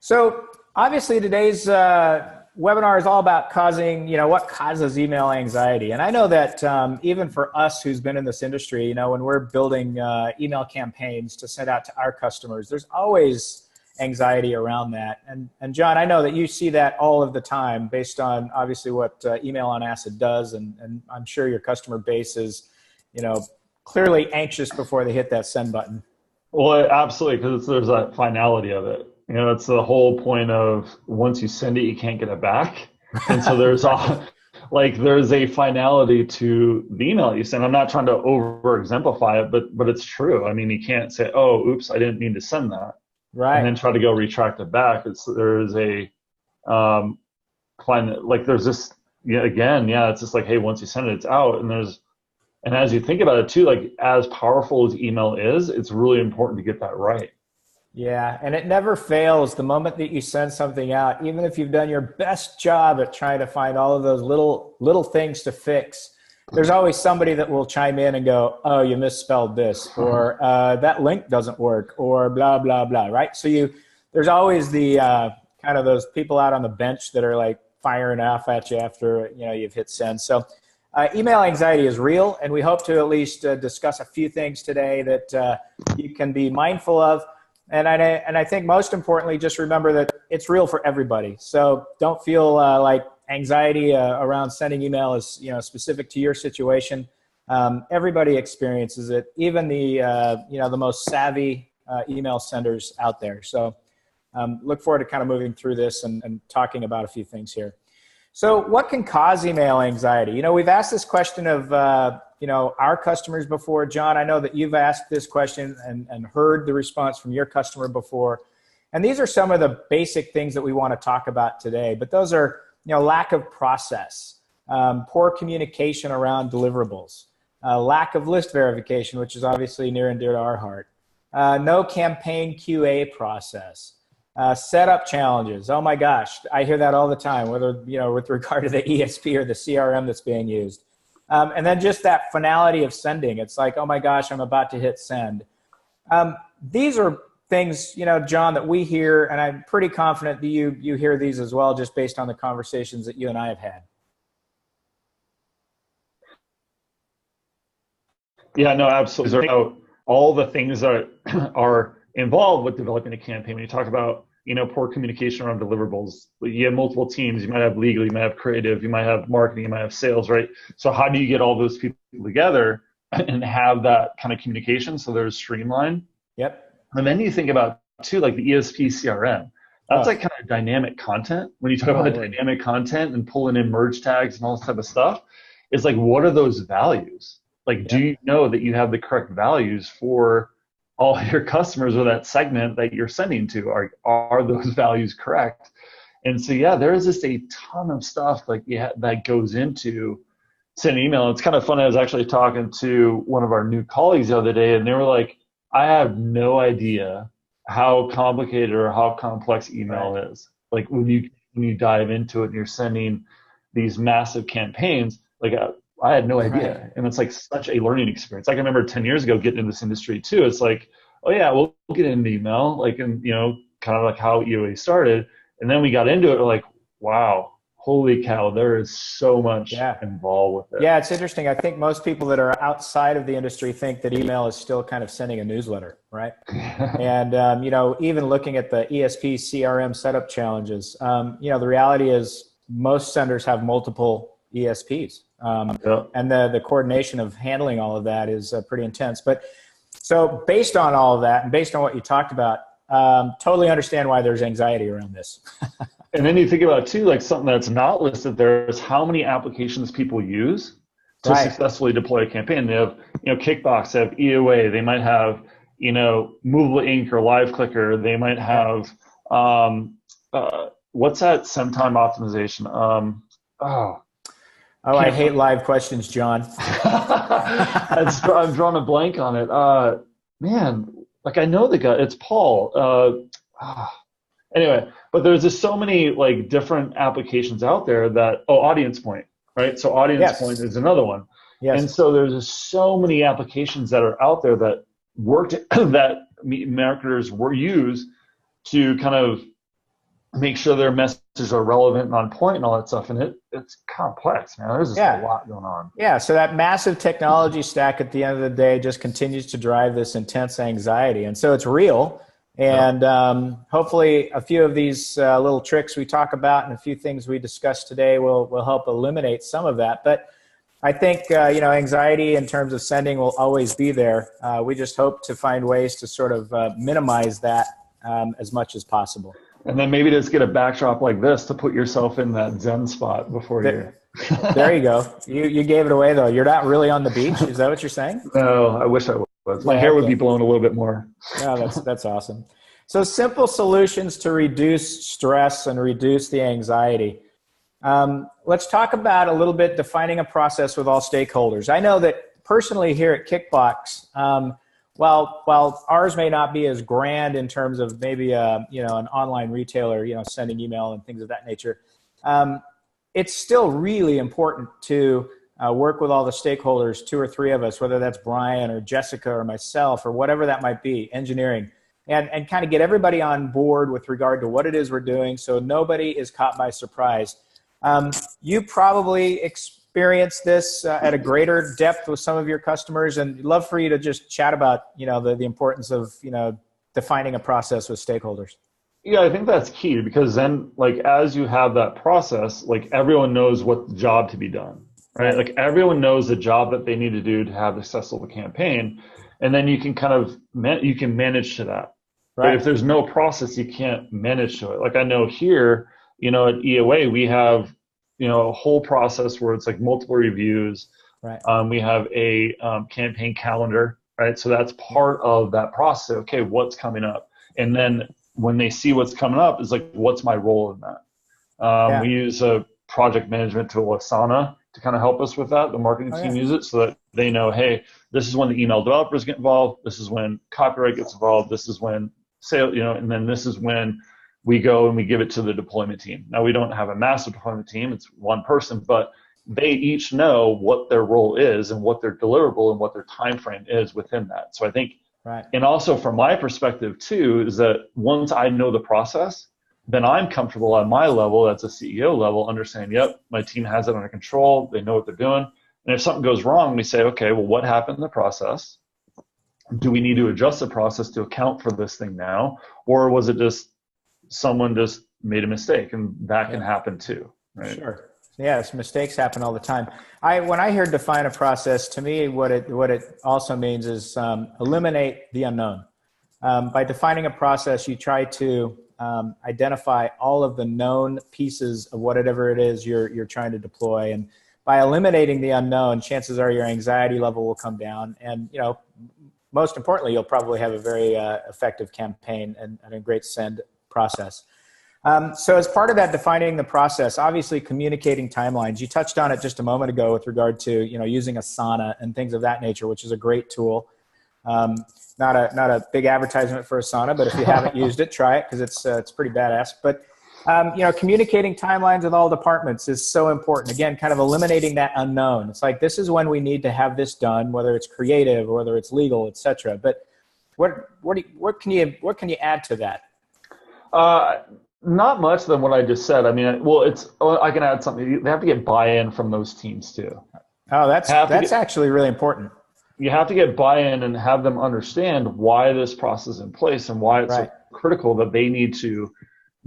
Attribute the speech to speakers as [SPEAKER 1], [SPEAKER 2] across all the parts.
[SPEAKER 1] So obviously today's webinar is all about causing, what causes email anxiety. And I know that even for us who's been in this industry, when we're building email campaigns to send out to our customers, there's always anxiety around that. And John, I know that you see that all of the time based on obviously what Email on Acid does. And I'm sure your customer base is, clearly anxious before they hit that send button.
[SPEAKER 2] Well, absolutely, because there's that finality of it. It's the whole point of once you send it, you can't get it back. And so there's there's a finality to the email you send. I'm not trying to over exemplify it, but it's true. I mean, you can't say, "Oh, oops, I didn't mean to send that,"
[SPEAKER 1] right?
[SPEAKER 2] And then try to go retract it back. There's a there's this it's just like, hey, once you send it, it's out. And as you think about it too, like as powerful as email is, it's really important to get that right.
[SPEAKER 1] Yeah, and it never fails the moment that you send something out, even if you've done your best job at trying to find all of those little things to fix. There's always somebody that will chime in and go, "Oh, you misspelled this," or "That link doesn't work," or blah blah blah. Right? So there's always the kind of those people out on the bench that are like firing off at you after you've hit send. So email anxiety is real, and we hope to at least discuss a few things today that you can be mindful of. And I think most importantly, just remember that it's real for everybody. So don't feel like anxiety around sending email is specific to your situation. Everybody experiences it, even the most savvy email senders out there. So look forward to kind of moving through this and talking about a few things here. So what can cause email anxiety? We've asked this question of our customers before. John, I know that you've asked this question and heard the response from your customer before. And these are some of the basic things that we want to talk about today. But those are, lack of process, poor communication around deliverables, lack of list verification, which is obviously near and dear to our heart, no campaign QA process, setup challenges. Oh my gosh, I hear that all the time, whether, with regard to the ESP or the CRM that's being used. And then just that finality of sending. It's like, oh my gosh, I'm about to hit send. These are things, John, that we hear, and I'm pretty confident that you hear these as well, just based on the conversations that you and I have had.
[SPEAKER 2] Yeah, no, absolutely. All the things that are involved with developing a campaign. When you talk about, poor communication around deliverables, you have multiple teams. You might have legal, you might have creative, you might have marketing, you might have sales, right? So how do you get all those people together and have that kind of communication so there's streamline?
[SPEAKER 1] Yep.
[SPEAKER 2] And then you think about too, like the ESP CRM. That's like kind of dynamic content. When you talk about the dynamic content and pulling in merge tags and all this type of stuff, it's like, what are those values? Like, do you know that you have the correct values for all your customers or that segment that you're sending to? Are those values correct? And so, there is just a ton of stuff that goes into sending email. It's kind of funny. I was actually talking to one of our new colleagues the other day, and they were like, I have no idea how complicated or how complex email is. Like when you dive into it and you're sending these massive campaigns, like I had no idea. Right. And it's like such a learning experience. I can remember 10 years ago getting into this industry too. It's like, oh yeah, we'll get into email, and kind of like how EOA started. And then we got into it, we're like, wow, holy cow, there is so much involved with it.
[SPEAKER 1] Yeah, it's interesting. I think most people that are outside of the industry think that email is still kind of sending a newsletter, right? And, even looking at the ESP CRM setup challenges, the reality is most senders have multiple ESPs. And the coordination of handling all of that is pretty intense. But so based on all of that and based on what you talked about, totally understand why there's anxiety around this.
[SPEAKER 2] And then you think about too, like something that's not listed there is how many applications people use to successfully deploy a campaign. They have, Kickbox, they have EOA, they might have, Movable Ink or LiveClicker, they might have, what's that SendTime optimization?
[SPEAKER 1] I hate live questions, John.
[SPEAKER 2] I'm drawing a blank on it. Man, like I know the guy, it's Paul. Anyway, but there's just so many like different applications out there that, Audience Point, right? So Audience Point is another one. Yes. And so there's just so many applications that are out there that worked, that marketers use to kind of make sure their messages are relevant and on point and all that stuff. And it's complex, man. There's just a lot going on.
[SPEAKER 1] Yeah. So that massive technology stack at the end of the day just continues to drive this intense anxiety. And so it's real. And hopefully a few of these little tricks we talk about and a few things we discussed today will help eliminate some of that. But I think, anxiety in terms of sending will always be there. We just hope to find ways to sort of minimize that as much as possible.
[SPEAKER 2] And then maybe just get a backdrop like this to put yourself in that Zen spot before you.
[SPEAKER 1] There you go. You gave it away, though. You're not really on the beach. Is that what you're saying?
[SPEAKER 2] No, I wish I was. My hair would be blown a little bit more.
[SPEAKER 1] No, that's awesome. So simple solutions to reduce stress and reduce the anxiety. Let's talk about a little bit defining a process with all stakeholders. I know that personally here at Kickbox, while ours may not be as grand in terms of maybe an online retailer, sending email and things of that nature, it's still really important to work with all the stakeholders, 2 or 3 of us, whether that's Brian or Jessica or myself or whatever that might be, engineering, and kind of get everybody on board with regard to what it is we're doing so nobody is caught by surprise. You probably experienced this at a greater depth with some of your customers, and I'd love for you to just chat about, the importance of, defining a process with stakeholders.
[SPEAKER 2] Yeah, I think that's key because then, as you have that process, everyone knows what job to be done, right? Like everyone knows the job that they need to do to have a successful campaign, and then you can you can manage to that. Right. But if there's no process, you can't manage to it. Like I know here, at EOA, we have, a whole process where it's multiple reviews. Right. We have a campaign calendar, right? So that's part of that process. Okay, what's coming up? And then when they see what's coming up, it's what's my role in that? We use a project management tool, Asana, to kind of help us with that. The marketing team uses it so that they know, hey, this is when the email developers get involved. This is when copyright gets involved. This is when sales, and then this is when we go and we give it to the deployment team. Now, we don't have a massive deployment team. It's one person, but they each know what their role is and what their deliverable and what their time frame is within that. So I think, and also from my perspective too, is that once I know the process, then I'm comfortable at my level, that's a CEO level, understanding, yep, my team has it under control. They know what they're doing. And if something goes wrong, we say, okay, well, what happened in the process? Do we need to adjust the process to account for this thing now? Or was it just someone just made a mistake? And that can happen too, right? Sure.
[SPEAKER 1] Yes, mistakes happen all the time. When I hear define a process, to me, what it also means is eliminate the unknown. By defining a process, you try to identify all of the known pieces of whatever it is you're trying to deploy, and by eliminating the unknown, chances are your anxiety level will come down, and most importantly, you'll probably have a very effective campaign and a great send process. So as part of that defining the process, obviously communicating timelines. You touched on it just a moment ago with regard to using Asana and things of that nature, which is a great tool. Not a big advertisement for Asana, but if you haven't used it, try it because it's pretty badass. But communicating timelines with all departments is so important. Again, kind of eliminating that unknown. It's this is when we need to have this done, whether it's creative or whether it's legal, etc. But what can you add to that?
[SPEAKER 2] Not much than what I just said. I mean, I can add something. They have to get buy-in from those teams too.
[SPEAKER 1] Oh, that's actually really important.
[SPEAKER 2] You have to get buy-in and have them understand why this process is in place and why it's so critical that they need to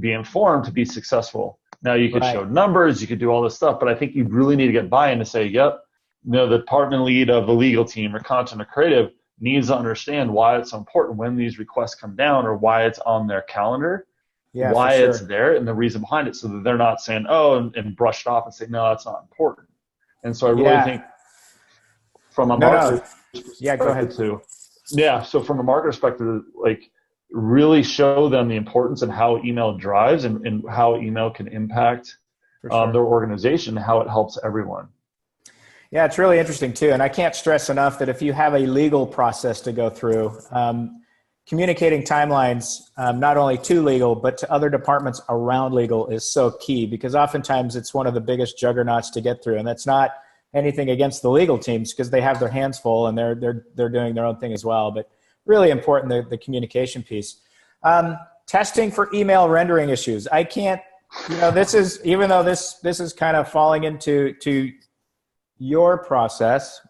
[SPEAKER 2] be informed to be successful. Now, you could show numbers, you could do all this stuff, but I think you really need to get buy-in to say, yep, the department lead of the legal team or content or creative needs to understand why it's so important when these requests come down or why it's on their calendar. Why it's there and the reason behind it, so that they're not saying, and brush it off and say, no, that's not important. And so I really think from a marketer perspective so from a marketer perspective, really show them the importance and how email drives and how email can impact their organization, how it helps everyone.
[SPEAKER 1] Yeah, it's really interesting too. And I can't stress enough that if you have a legal process to go through, communicating timelines, not only to legal, but to other departments around legal is so key, because oftentimes it's one of the biggest juggernauts to get through. And that's not anything against the legal teams, because they have their hands full and they're doing their own thing as well. But really important, the communication piece. testing for email rendering issues. I can't, this is, even though this is kind of falling into your process.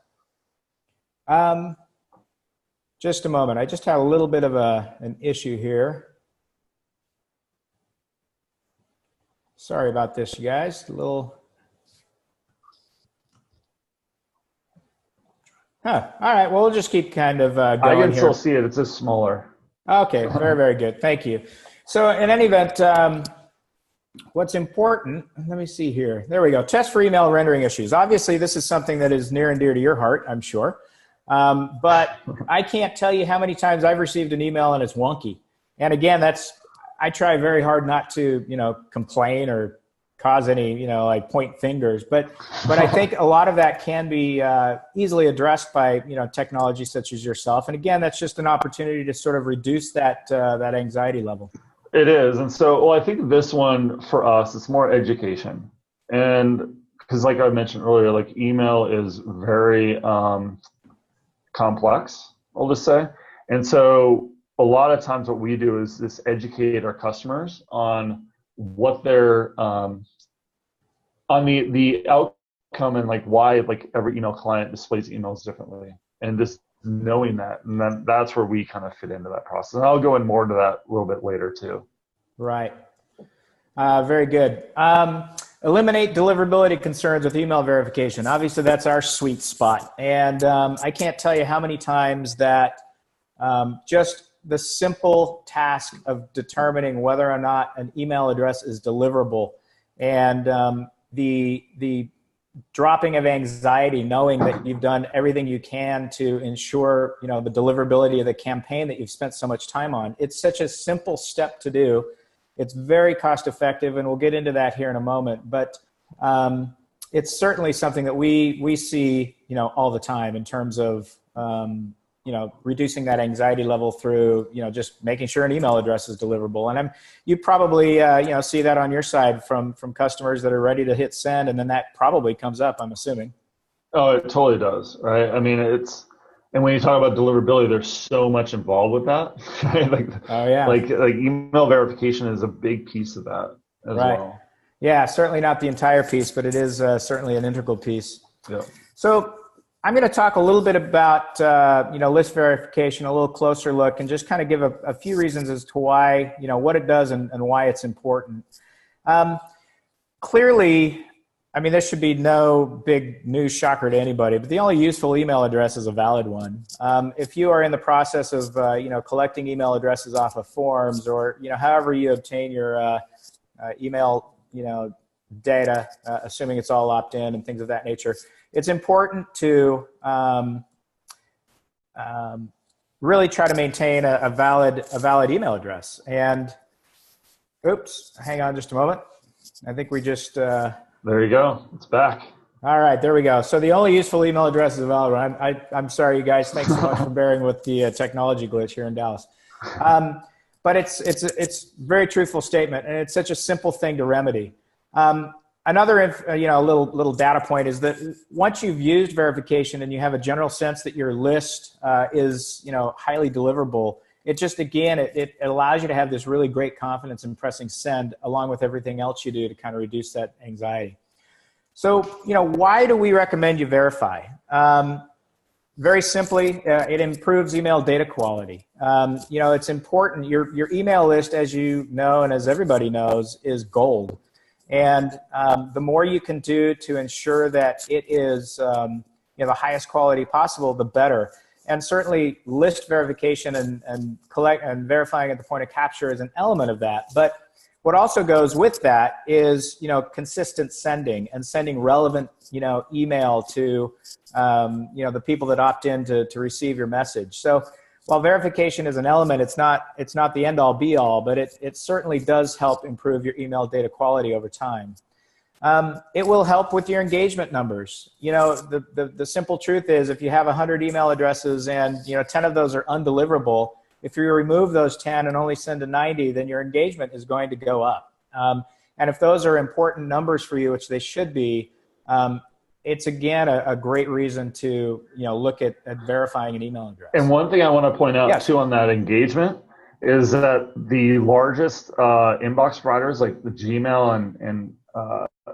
[SPEAKER 1] Just a moment. I just have a little bit of an issue here. Sorry about this, you guys. All right. Well, we'll just keep kind of going
[SPEAKER 2] I can
[SPEAKER 1] here.
[SPEAKER 2] still see it. It's just smaller.
[SPEAKER 1] Okay. Very, very good. Thank you. So in any event, what's important, let me see here. There we go. Test for email rendering issues. Obviously, this is something that is near and dear to your heart, I'm sure. But I can't tell you how many times I've received an email and it's wonky. And again, I try very hard not to, complain or cause any, like point fingers. But I think a lot of that can be easily addressed by, technology such as yourself. And again, that's just an opportunity to sort of reduce that anxiety level.
[SPEAKER 2] It is. And so, I think this one for us, it's more education. And because like I mentioned earlier, like email is very complex, I'll just say. And so a lot of times what we do is just educate our customers on what they're, on the outcome and like why like every email client displays emails differently. And just knowing that, and then that's where we kind of fit into that process. And I'll go in more into that a little bit later too.
[SPEAKER 1] Right. Very good. Eliminate deliverability concerns with email verification. Obviously, that's our sweet spot. And I can't tell you how many times that just the simple task of determining whether or not an email address is deliverable and the dropping of anxiety, knowing that you've done everything you can to ensure, the deliverability of the campaign that you've spent so much time on. It's such a simple step to do. It's very cost effective, and we'll get into that here in a moment. But it's certainly something that we see, all the time in terms of, reducing that anxiety level through, just making sure an email address is deliverable. And you probably, see that on your side from customers that are ready to hit send, and then that probably comes up, I'm assuming.
[SPEAKER 2] Oh, it totally does, right? I mean, and when you talk about deliverability, there's so much involved with that, right? Like email verification is a big piece of that as well.
[SPEAKER 1] Yeah, certainly not the entire piece, but it is certainly an integral piece.
[SPEAKER 2] Yeah.
[SPEAKER 1] So I'm going to talk a little bit about, list verification, a little closer look, and just kind of give a few reasons as to why, what it does and why it's important. Clearly, I mean, this should be no big news shocker to anybody, but the only useful email address is a valid one. If you are in the process of, collecting email addresses off of forms or, however you obtain your email, data, assuming it's all opt-in and things of that nature, it's important to really try to maintain a valid email address. And, oops, hang on just a moment. I think we just...
[SPEAKER 2] There you go. It's back.
[SPEAKER 1] All right, there we go. So the only useful email address is a valid one. I'm sorry, you guys. Thanks so much for bearing with the technology glitch here in Dallas. But it's a very truthful statement, and it's such a simple thing to remedy. Another little data point is that once you've used verification and you have a general sense that your list is highly deliverable, it just, again, it allows you to have this really great confidence in pressing send along with everything else you do to kind of reduce that anxiety. So, why do we recommend you verify? Very simply, it improves email data quality. It's important. Your email list, as you know and as everybody knows, is gold. And the more you can do to ensure that it is the highest quality possible, the better. And certainly list verification and verifying at the point of capture is an element of that. But what also goes with that is, consistent sending and sending relevant, email to, the people that opt in to receive your message. So while verification is an element, it's not the end all be all, but it certainly does help improve your email data quality over time. It will help with your engagement numbers. The simple truth is if you have 100 email addresses and 10 of those are undeliverable, if you remove those 10 and only send to 90, then your engagement is going to go up. And if those are important numbers for you, which they should be, it's again a great reason to look at verifying an email address.
[SPEAKER 2] And one thing I want to point out too on that engagement is that the largest inbox providers like the Gmail and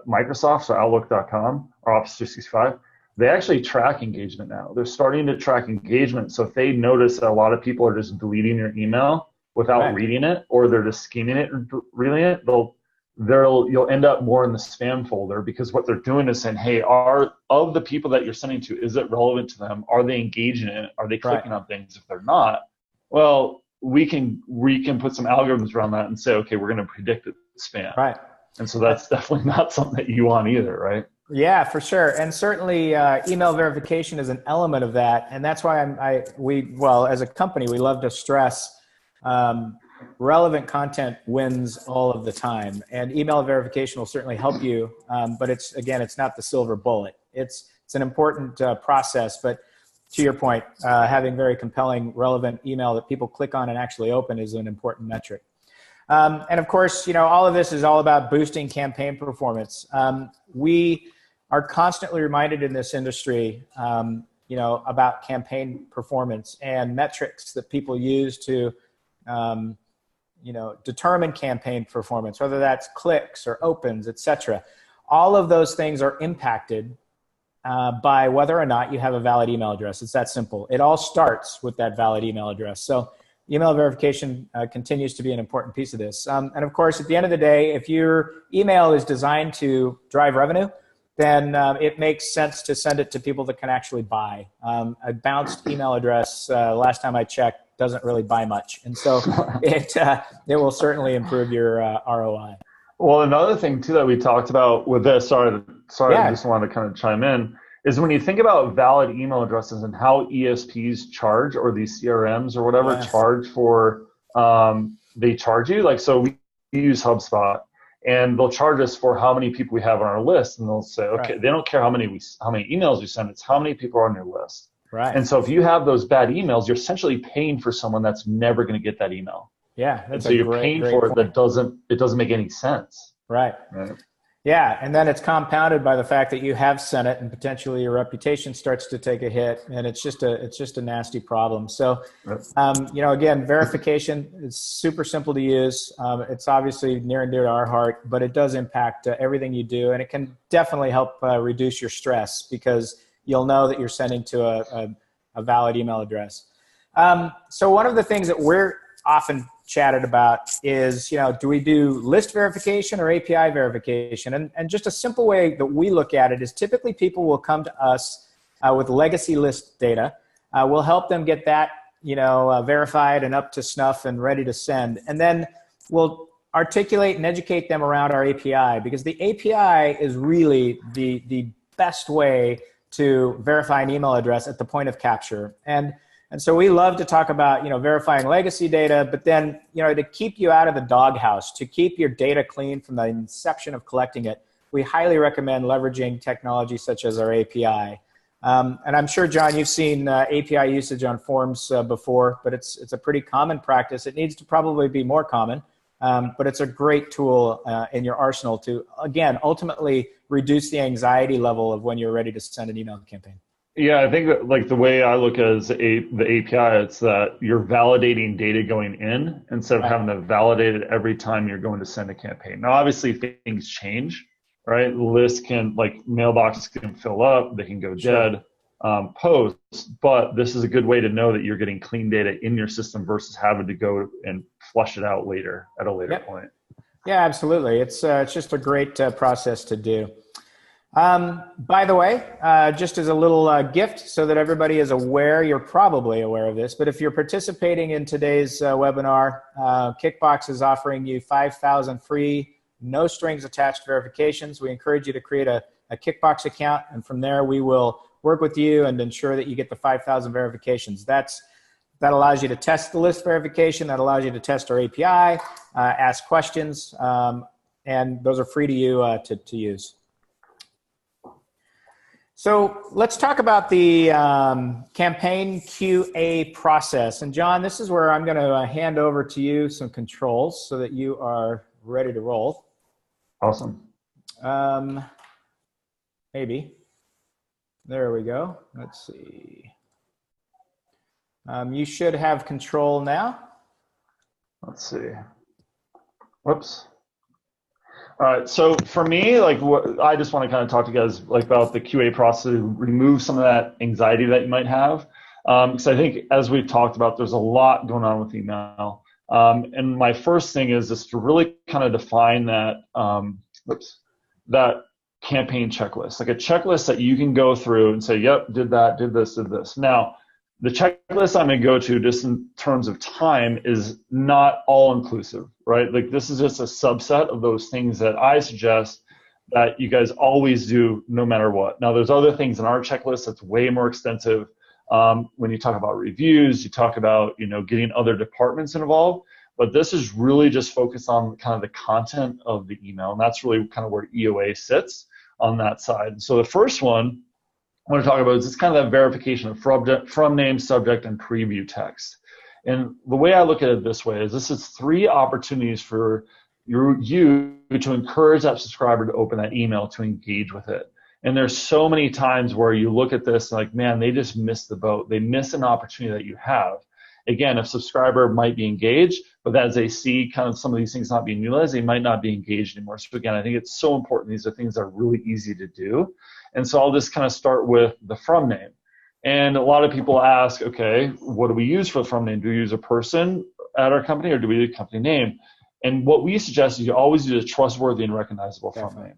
[SPEAKER 2] Microsoft, so Outlook.com or Office 365, they actually track engagement now. They're starting to track engagement. So if they notice that a lot of people are just deleting your email without reading it, or they're just skimming it and reading it, you'll end up more in the spam folder, because what they're doing is saying, hey, of the people that you're sending to, is it relevant to them? Are they engaging in it? Are they clicking on things? If they're not, well, we can put some algorithms around that and say, okay, we're going to predict it's spam.
[SPEAKER 1] Right.
[SPEAKER 2] And so that's definitely not something that you want either, right?
[SPEAKER 1] Yeah, for sure. And certainly email verification is an element of that. And that's why as a company, we love to stress relevant content wins all of the time. And email verification will certainly help you. But it's not the silver bullet. It's an important process. But to your point, having very compelling, relevant email that people click on and actually open is an important metric. And of course, all of this is all about boosting campaign performance. We are constantly reminded in this industry, about campaign performance and metrics that people use to, determine campaign performance, whether that's clicks or opens, et cetera. All of those things are impacted by whether or not you have a valid email address. It's that simple. It all starts with that valid email address. So email verification continues to be an important piece of this. And of course, at the end of the day, if your email is designed to drive revenue, then it makes sense to send it to people that can actually buy. A bounced email address, last time I checked, doesn't really buy much. And so it will certainly improve your ROI.
[SPEAKER 2] Well, another thing too that we talked about with this, I just wanted to kind of chime in, is when you think about valid email addresses and how ESPs charge, or these CRMs or whatever charge for, they charge you. Like, so we use HubSpot, and they'll charge us for how many people we have on our list, and they'll say, okay, they don't care how many emails we send, it's how many people are on your list.
[SPEAKER 1] Right.
[SPEAKER 2] And so if you have those bad emails, you're essentially paying for someone that's never going to get that email.
[SPEAKER 1] Yeah,
[SPEAKER 2] that's so you're paying for it. That doesn't make any sense.
[SPEAKER 1] Right. Yeah, and then it's compounded by the fact that you have sent it, and potentially your reputation starts to take a hit, and it's just a nasty problem. So, again, verification is super simple to use. It's obviously near and dear to our heart, but it does impact everything you do, and it can definitely help reduce your stress, because you'll know that you're sending to a valid email address. So one of the things that we're often chatted about is, do we do list verification or API verification? And just a simple way that we look at it is, typically people will come to us with legacy list data. We'll help them get that, verified and up to snuff and ready to send. And then we'll articulate and educate them around our API, because the API is really the best way to verify an email address at the point of capture. And so we love to talk about, verifying legacy data, but then, to keep you out of the doghouse, to keep your data clean from the inception of collecting it, we highly recommend leveraging technology such as our API. And I'm sure, John, you've seen API usage on forms before, but it's a pretty common practice. It needs to probably be more common, but it's a great tool in your arsenal to, again, ultimately reduce the anxiety level of when you're ready to send an email campaign.
[SPEAKER 2] Yeah, I think that, like, the way I look at it is the API, it's that you're validating data going in instead of having to validate it every time you're going to send a campaign. Now, obviously, things change, right? Lists mailboxes can fill up, they can go dead, posts, but this is a good way to know that you're getting clean data in your system versus having to go and flush it out later at a later point.
[SPEAKER 1] Yeah, absolutely. It's just a great process to do. By the way, just as a little gift so that everybody is aware, you're probably aware of this, but if you're participating in today's webinar, Kickbox is offering you 5,000 free, no strings attached verifications. We encourage you to create a Kickbox account, and from there we will work with you and ensure that you get the 5,000 verifications. That allows you to test the list verification, that allows you to test our API, ask questions, and those are free to you to use. So let's talk about the campaign QA process. And John, this is where I'm going to hand over to you some controls so that you are ready to roll.
[SPEAKER 2] Awesome.
[SPEAKER 1] Maybe. There we go. Let's see. You should have control now.
[SPEAKER 2] Let's see. Whoops. All right. So for me, like, what I just want to kind of talk to you guys like about the QA process to remove some of that anxiety that you might have. Because I think as we've talked about, there's a lot going on with email. And my first thing is just to really kind of define that, that campaign checklist, like a checklist that you can go through and say, yep, did that, did this, did this. Now, the checklist I'm going to go to just in terms of time is not all inclusive, right? Like this is just a subset of those things that I suggest that you guys always do no matter what. Now, there's other things in our checklist that's way more extensive. When you talk about reviews, you talk about, getting other departments involved, but this is really just focused on kind of the content of the email. And that's really kind of where EOA sits on that side. So the first one I want to talk about is just kind of that verification of from name, subject, and preview text. And the way I look at it this way is this is 3 opportunities for you to encourage that subscriber to open that email, to engage with it. And there's so many times where you look at this and like, man, they just missed the boat. They miss an opportunity that you have. Again, a subscriber might be engaged, but as they see kind of some of these things not being utilized, they might not be engaged anymore. So again, I think it's so important. These are things that are really easy to do. And so I'll just kind of start with the from name. And a lot of people ask, okay, what do we use for the from name? Do we use a person at our company or do we use a company name? And what we suggest is you always use a trustworthy and recognizable from name.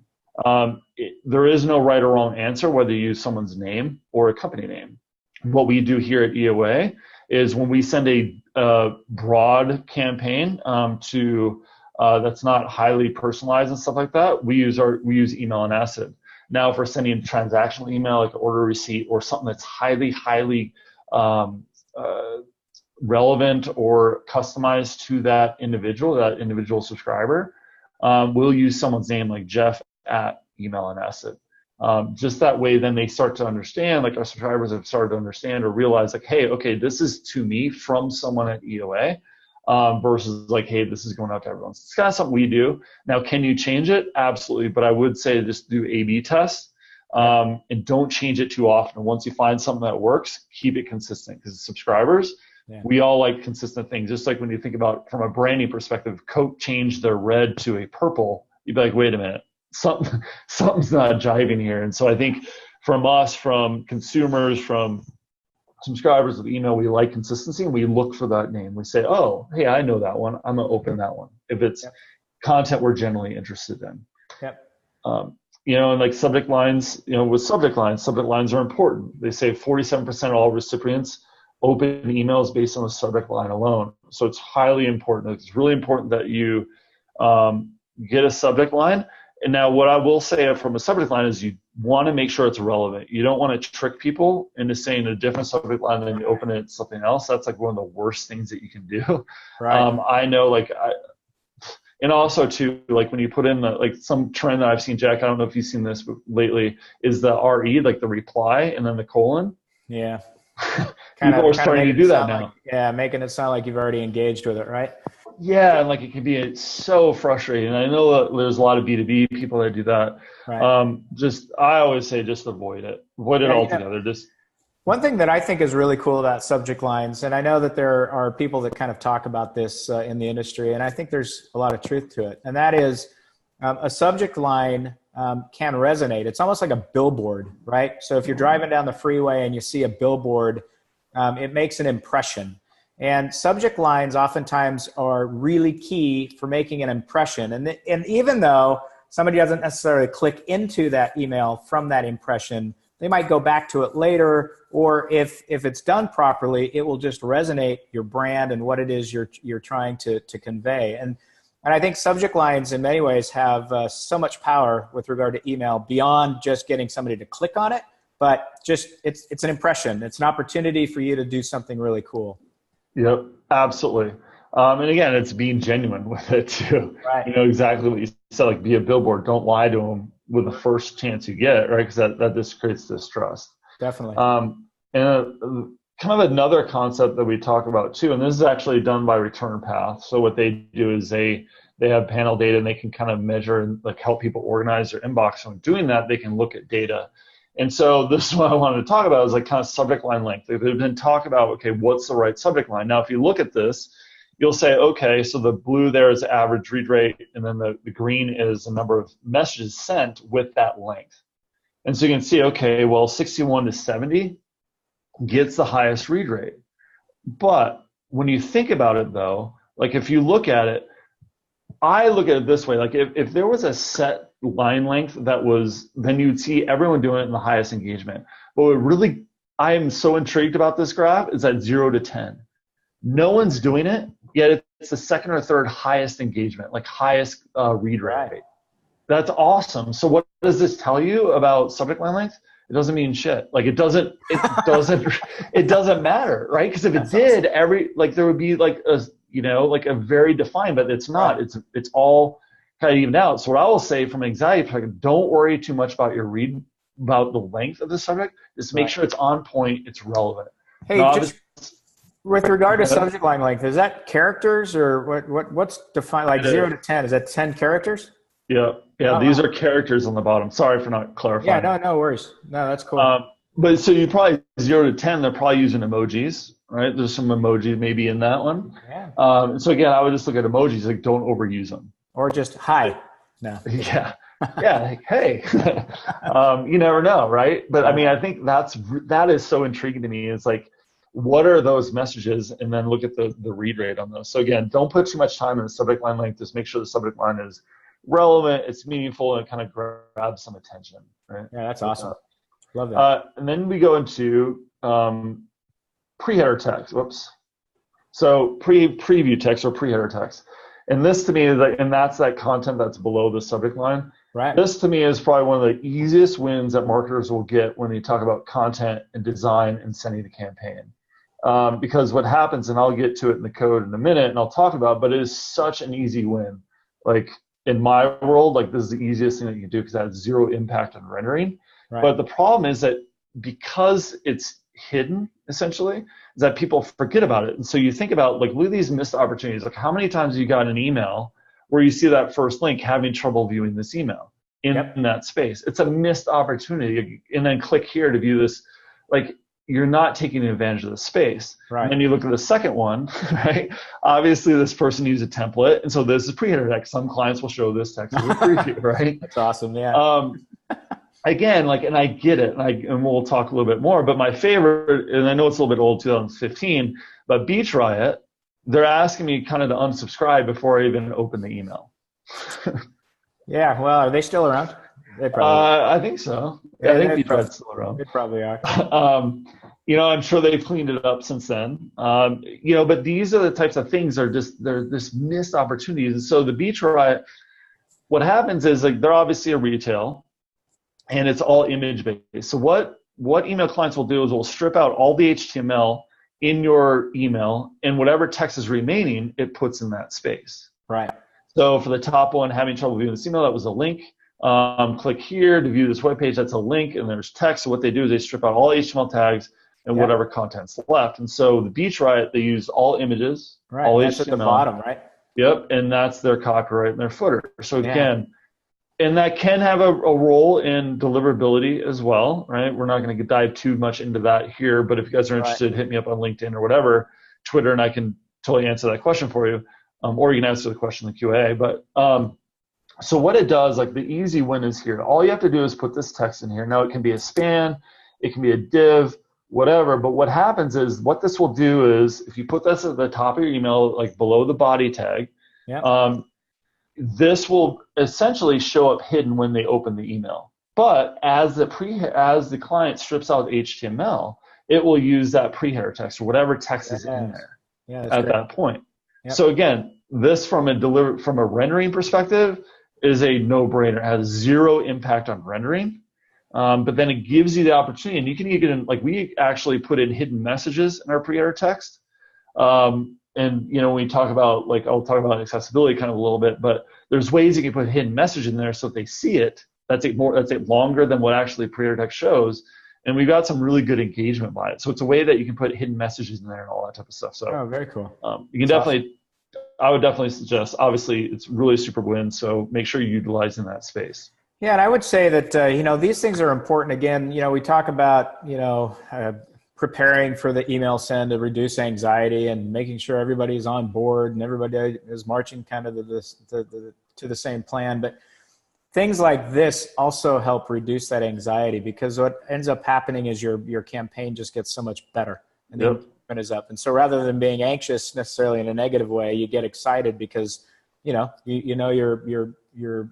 [SPEAKER 2] There is no right or wrong answer whether you use someone's name or a company name. What we do here at EOA is when we send a broad campaign to that's not highly personalized and stuff like that, we use email and ACID. Now, if we're sending a transactional email like order receipt or something that's highly relevant or customized to that individual subscriber, we'll use someone's name like Jeff at email and ACID. Just that way, then they start to understand, like our subscribers have started to understand or realize like, hey, okay, this is to me from someone at EOA versus like, hey, this is going out to everyone. So it's kind of something we do. Now, can you change it? Absolutely. But I would say just do A/B tests and don't change it too often. Once you find something that works, keep it consistent because subscribers, we all like consistent things. Just like when you think about from a branding perspective, Coke changed their red to a purple, you'd be like, wait a minute. Something's not jiving here. And so I think from us, from consumers, from subscribers of email, we like consistency and we look for that name. We say, oh, hey, I know that one. I'm going to open that one if it's content we're generally interested in. And like subject lines, with subject lines are important. They say 47% of all recipients open emails based on the subject line alone. So it's highly important. It's really important that you get a subject line. And now what I will say from a subject line is you want to make sure it's relevant. You don't want to trick people into saying a different subject line and then you open it something else. That's like one of the worst things that you can do.
[SPEAKER 1] Right.
[SPEAKER 2] I know and also too, like when you put in like some trend that I've seen, Jack, I don't know if you've seen this lately, is the RE, like the reply and then the colon.
[SPEAKER 1] Yeah.
[SPEAKER 2] People are starting to do that now.
[SPEAKER 1] Making it sound like you've already engaged with it, right?
[SPEAKER 2] Yeah, and like it can be so frustrating. I know that there's a lot of B2B people that do that. Right. I always say just avoid it. Avoid it altogether. Just
[SPEAKER 1] one thing that I think is really cool about subject lines, and I know that there are people that kind of talk about this in the industry, and I think there's a lot of truth to it, and that is a subject line can resonate. It's almost like a billboard, right? So if you're driving down the freeway and you see a billboard, it makes an impression. And subject lines oftentimes are really key for making an impression. And even though somebody doesn't necessarily click into that email from that impression, they might go back to it later, or if it's done properly, it will just resonate your brand and what it is you're trying to convey. And I think subject lines in many ways have so much power with regard to email beyond just getting somebody to click on it, but just it's an impression. It's an opportunity for you to do something really cool.
[SPEAKER 2] Yep, absolutely. And again, it's being genuine with it too.
[SPEAKER 1] Right.
[SPEAKER 2] You know exactly what you said, like be a billboard. Don't lie to them with the first chance you get, right? Because that just creates distrust.
[SPEAKER 1] Definitely.
[SPEAKER 2] And kind of another concept that we talk about too, and this is actually done by Return Path. So what they do is they have panel data and they can kind of measure and like help people organize their inbox. So in doing that, they can look at data. And so this is what I wanted to talk about is like kind of subject line length. They've been talking about, okay, what's the right subject line? Now, if you look at this, you'll say, okay, so the blue there is the average read rate, and then the green is the number of messages sent with that length. And so you can see, okay, well, 61 to 70 gets the highest read rate. But when you think about it, though, like if you look at it, I look at it this way, like if there was a set line length that was, then you'd see everyone doing it in the highest engagement. But what really, I am so intrigued about this graph is at 0 to 10. No one's doing it, yet it's the second or third highest engagement, like highest read rate. That's awesome. So what does this tell you about subject line length? It doesn't mean shit. Like it doesn't matter, right? Because if it did, there would be like a, like a very defined, but it's not. Right. It's all kind of evened out. So what I will say from an anxiety perspective, don't worry too much about your read, about the length of the subject. Just make sure it's on point, it's relevant.
[SPEAKER 1] Hey, just with regard to subject line length, is that characters or what's defined, like 0 to 10? Is that 10 characters?
[SPEAKER 2] Yeah. These are characters on the bottom. Sorry for not clarifying.
[SPEAKER 1] Yeah, no worries. No, that's cool.
[SPEAKER 2] But so you probably 0 to 10, they're probably using emojis, right? There's some emojis maybe in that one.
[SPEAKER 1] Yeah.
[SPEAKER 2] So again, I would just look at emojis, like don't overuse them.
[SPEAKER 1] Or just hi. No.
[SPEAKER 2] Yeah. Yeah. Like, hey, you never know, right? But I mean, I think that is so intriguing to me. It's like, what are those messages? And then look at the read rate on those. So again, don't put too much time in the subject line length. Just make sure the subject line is relevant, it's meaningful, and it kind of grabs some attention, right?
[SPEAKER 1] Yeah, that's awesome. Love that.
[SPEAKER 2] And then we go into pre-header text. Whoops. So preview text or pre-header text. And this to me is like, and that's that content that's below the subject line.
[SPEAKER 1] Right.
[SPEAKER 2] This to me is probably one of the easiest wins that marketers will get when they talk about content and design and sending the campaign. Because what happens, and I'll get to it in the code in a minute, and I'll talk about, but it is such an easy win. Like in my world, like this is the easiest thing that you can do because it has zero impact on rendering. Right. But the problem is that because it's hidden, essentially, is that people forget about it. And so you think about, like, look at these missed opportunities. Like, how many times have you got an email where you see that first link, having trouble viewing this email in that space? It's a missed opportunity. And then click here to view this. Like, you're not taking advantage of the space. Right. And then you look at the second one, right? Obviously, this person used a template, and so this is pre-header text. Some clients will show this text as a preview, right?
[SPEAKER 1] That's awesome, yeah.
[SPEAKER 2] Again, like, and I get it, and we'll talk a little bit more, but my favorite, and I know it's a little bit old, 2015, but Beach Riot, they're asking me kind of to unsubscribe before I even open the email.
[SPEAKER 1] Yeah, well, are they still around? They probably
[SPEAKER 2] I think so. Yeah, I think Beach Riot's still around.
[SPEAKER 1] They probably are.
[SPEAKER 2] I'm sure they've cleaned it up since then. But these are the types of things they're this missed opportunities. And so the Beach Riot, what happens is, like, they're obviously a retail, and it's all image based. So what email clients will do is we'll strip out all the HTML in your email, and whatever text is remaining, it puts in that space.
[SPEAKER 1] Right.
[SPEAKER 2] So for the top one, having trouble viewing this email, that was a link. Click here to view this web page. That's a link, and there's text. So what they do is they strip out all HTML tags and whatever content's left. And so the Beach Riot, they use all images, all
[SPEAKER 1] that's
[SPEAKER 2] HTML.
[SPEAKER 1] At the bottom, right?
[SPEAKER 2] Yep, and that's their copyright and their footer. So again, and that can have a role in deliverability as well, right? We're not going to dive too much into that here, but if you guys are interested, hit me up on LinkedIn or whatever, Twitter, and I can totally answer that question for you, or you can answer the question in the QA. But so what it does, like, the easy win is here. All you have to do is put this text in here. Now, it can be a span, it can be a div, whatever, but what happens is, what this will do is, if you put this at the top of your email, like below the body tag, this will essentially show up hidden when they open the email. But as the client strips out HTML, it will use that pre-header text or whatever text is in there at that point. Yep. So again, this from a rendering perspective is a no-brainer. It has zero impact on rendering. But then it gives you the opportunity, and you can even, like, we actually put in hidden messages in our pre-header text. And when we talk about, like, I'll talk about accessibility kind of a little bit, but there's ways you can put hidden message in there so if they see it, that's longer than what actually pre-header text shows. And we've got some really good engagement by it. So it's a way that you can put hidden messages in there and all that type of stuff. So
[SPEAKER 1] very cool.
[SPEAKER 2] You can definitely, I would definitely suggest, obviously it's really super win, so make sure you're utilizing that space. Yeah,
[SPEAKER 1] and I would say that, these things are important. Again, we talk about, preparing for the email send to reduce anxiety and making sure everybody's on board and everybody is marching kind of to the same plan. But things like this also help reduce that anxiety, because what ends up happening is your campaign just gets so much better and the engagement is up. And so rather than being anxious necessarily in a negative way, you get excited because your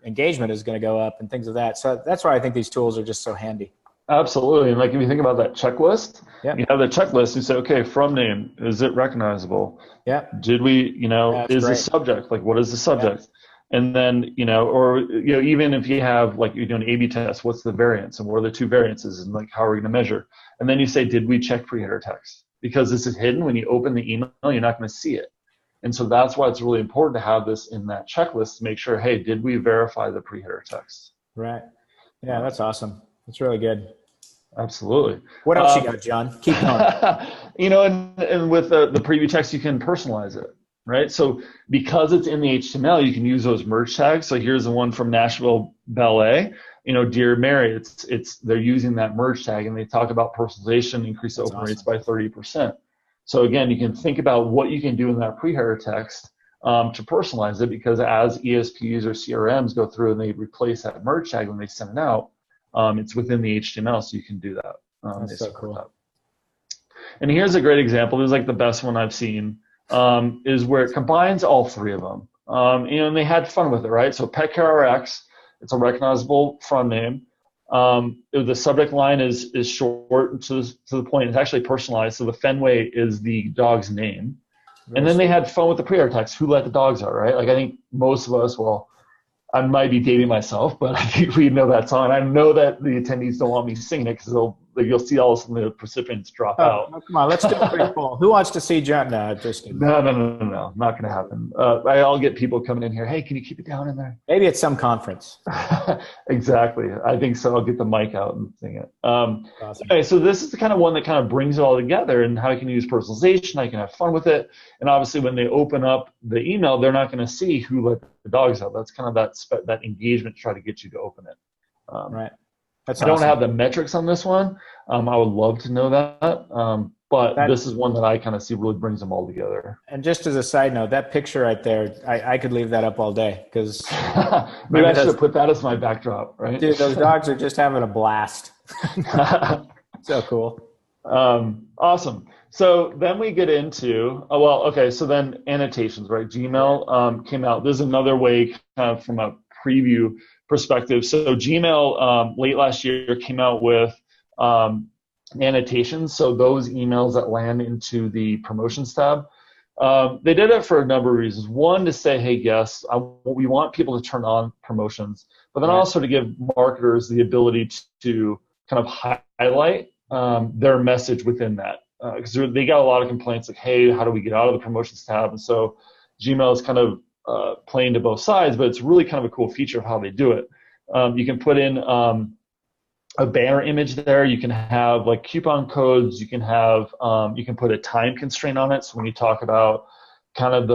[SPEAKER 1] engagement is going to go up and things of that. So that's why I think these tools are just so handy.
[SPEAKER 2] Absolutely. And like, if you think about that checklist, you have the checklist, you say, okay, from name, is it recognizable?
[SPEAKER 1] Yeah.
[SPEAKER 2] Did we, is the subject, like, what is the subject? And then, even if you have, like, you're doing an A/B test, what's the variance and what are the two variances and like, how are we going to measure? And then you say, did we check pre-header text? Because this is hidden. When you open the email, you're not going to see it. And so that's why it's really important to have this in that checklist to make sure, hey, did we verify the pre-header text?
[SPEAKER 1] Right. Yeah, that's awesome. That's really good.
[SPEAKER 2] Absolutely.
[SPEAKER 1] What else you got, John? Keep going.
[SPEAKER 2] And with the preview text, you can personalize it, right? So because it's in the HTML, you can use those merge tags. So here's the one from Nashville Ballet. Dear Mary, they're using that merge tag, and they talk about personalization, increase the open rates by 30%. So again, you can think about what you can do in that pre-header text to personalize it, because as ESPs or CRMs go through and they replace that merge tag when they send it out, it's within the HTML, so you can do that.
[SPEAKER 1] That's so cool.
[SPEAKER 2] That. And here's a great example. This is like the best one I've seen, is where it combines all three of them. And they had fun with it, right? So PetCareRx, it's a recognizable from name. The subject line is short to the point. It's actually personalized. So the Fenway is the dog's name. And then they had fun with the pre-header text. Who let the dogs out, right? Like, I think most of us, I might be dating myself, but I think we know that song. I know that the attendees don't want me singing it because you'll see all of a sudden the participants drop out.
[SPEAKER 1] No, come on, let's do a quick poll. Who wants to see John? No, just kidding.
[SPEAKER 2] No, not going to happen. I'll get people coming in here. Hey, can you keep it down in there?
[SPEAKER 1] Maybe at some conference.
[SPEAKER 2] Exactly. I think so. I'll get the mic out and sing it.
[SPEAKER 1] Awesome.
[SPEAKER 2] Okay, so this is the kind of one that kind of brings it all together, and how you can use personalization, how you can have fun with it. And obviously when they open up the email, they're not going to see who let the dogs out. That's kind of that engagement to try to get you to open it.
[SPEAKER 1] Right.
[SPEAKER 2] I don't have the metrics on this one. I would love to know that. But this is one that I kind of see really brings them all together.
[SPEAKER 1] And just as a side note, that picture right there, I could leave that up all day, because
[SPEAKER 2] maybe I should have put that as my backdrop, right?
[SPEAKER 1] Dude, those dogs are just having a blast. So cool.
[SPEAKER 2] Awesome. So then we get into, so then annotations, right? Gmail came out. This is another way kind of from a preview perspective. So Gmail late last year came out with annotations. So those emails that land into the promotions tab, they did it for a number of reasons. One, to say, hey, yes, we want people to turn on promotions, but then also to give marketers the ability to kind of highlight their message within that. Because they got a lot of complaints like, hey, how do we get out of the promotions tab? And so Gmail is kind of playing to both sides, but it's really kind of a cool feature of how they do it. You can put in a banner image there. You can have like coupon codes. You can have you can put a time constraint on it. So when you talk about kind of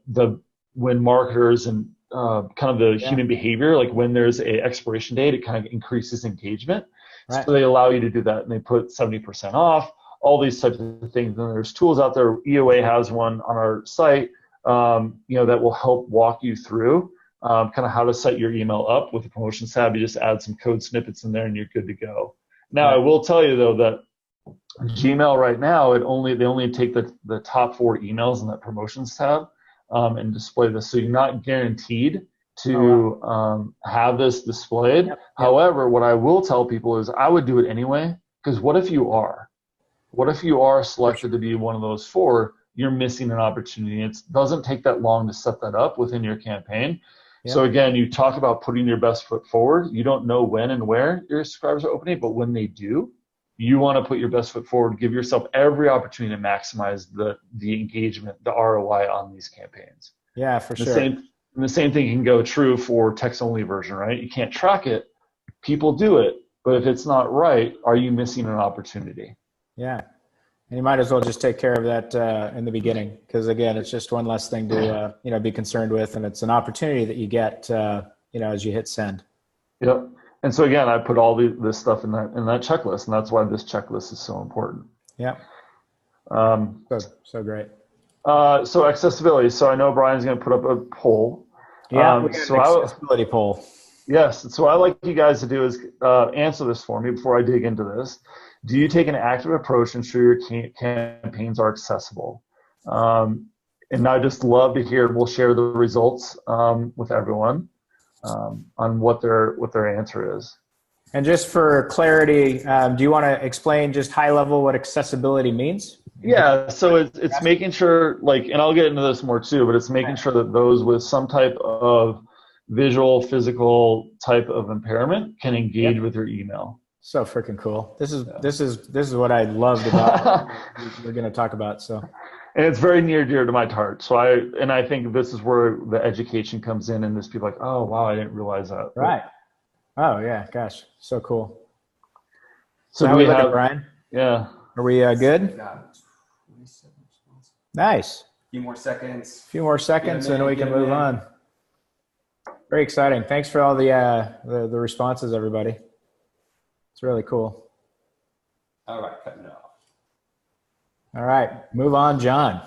[SPEAKER 2] the when marketers and kind of the human behavior, like when there's a expiration date, it kind of increases engagement. Right. So they allow you to do that, and they put 70% off. All these types of things. And there's tools out there. EOA has one on our site, that will help walk you through kind of how to set your email up with the promotions tab. You just add some code snippets in there, and you're good to go. Now, I will tell you though that Gmail right now, they only take the top 4 emails in that promotions tab and display this. So you're not guaranteed to have this displayed. Yep. However, what I will tell people is I would do it anyway, because what if you are selected to be one of those 4? You're missing an opportunity. It doesn't take that long to set that up within your campaign. Yep. So again, you talk about putting your best foot forward. You don't know when and where your subscribers are opening, but when they do, you want to put your best foot forward. Give yourself every opportunity to maximize the engagement, the ROI on these campaigns.
[SPEAKER 1] Yeah, for sure.
[SPEAKER 2] The same thing can go true for text-only version, right? You can't track it. People do it, but if it's not right, are you missing an opportunity?
[SPEAKER 1] Yeah. And you might as well just take care of that in the beginning, because again, it's just one less thing to be concerned with, and it's an opportunity that you get as you hit send.
[SPEAKER 2] Yep. And so again, I put all this stuff in that checklist, and that's why this checklist is so important.
[SPEAKER 1] Yeah.
[SPEAKER 2] Um,
[SPEAKER 1] So great.
[SPEAKER 2] so accessibility. So I know Brian's going to put up a poll.
[SPEAKER 1] Yeah, we got an accessibility poll.
[SPEAKER 2] Yes. So what I'd like you guys to do is answer this for me before I dig into this. Do you take an active approach to ensure your campaigns are accessible? And I just love to hear. We'll share the results with everyone on what their answer is.
[SPEAKER 1] And just for clarity, do you want to explain just high level what accessibility means?
[SPEAKER 2] Yeah, so it's making sure, like, and I'll get into this more too, but it's making sure that those with some type of visual, physical type of impairment can engage with your email.
[SPEAKER 1] So freaking cool. This is what I loved about what we're going to talk about. So,
[SPEAKER 2] and it's very near dear to my heart. So I think this is where the education comes in, and this people like, oh wow, I didn't realize that.
[SPEAKER 1] Right. Oh yeah, gosh, so cool.
[SPEAKER 2] So
[SPEAKER 1] how we look at Brian?
[SPEAKER 2] Yeah.
[SPEAKER 1] Are we good? Nice.
[SPEAKER 3] A few more seconds.
[SPEAKER 1] A few more seconds, and we can move on. Very exciting. Thanks for all the responses, everybody. It's really cool.
[SPEAKER 3] All right, cutting it off.
[SPEAKER 1] All right, move on, John.